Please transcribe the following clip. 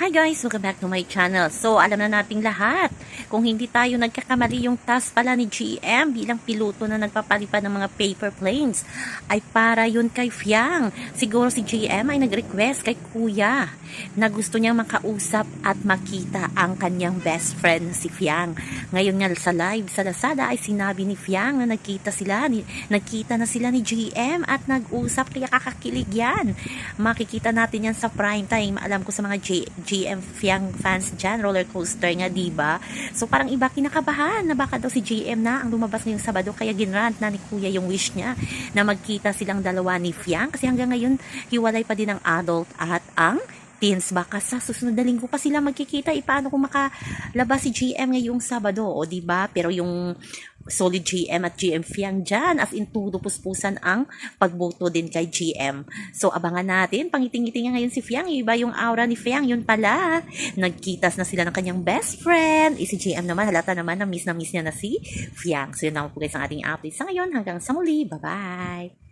Hi guys! Welcome back to my channel. So, alam na nating lahat, kung hindi tayo nagkakamali yung task pala ni GM bilang piloto na nagpapalipad ng mga paper planes, ay para yun kay Fiang. Siguro si GM ay nag-request kay Kuya na gusto niyang makausap at makita ang kanyang best friend si Fiang. Ngayon nga sa live sa Lazada ay sinabi ni Fiang na nagkita na sila ni GM at nag-usap, kaya kakakilig yan. Makikita natin yan sa prime time. Alam ko sa mga GM Fiang fans dyan, roller coaster nga, diba? So parang iba kinakabahan na baka daw si GM na ang lumabas ngayong Sabado, kaya ginrant na ni Kuya yung wish niya na magkita silang dalawa ni Fiang, kasi hanggang ngayon hiwalay pa din ang adult at ang teens. Baka sa susunod na linggo pa sila magkikita. Paano kung makalabas si GM ngayong Sabado, o diba? Pero yung solid GM at GM Fiang dyan, as in tudo puspusan ang pagboto din kay GM. So abangan natin, pangiting-ngiti nga ngayon si Fiang, iba yung aura ni Fiang. Yun pala, nagkitas na sila ng kanyang best friend. Si GM naman, halata naman na miss niya na si Fiang. So yun naman po guys ang ating update sa ngayon. Hanggang sa muli, bye bye!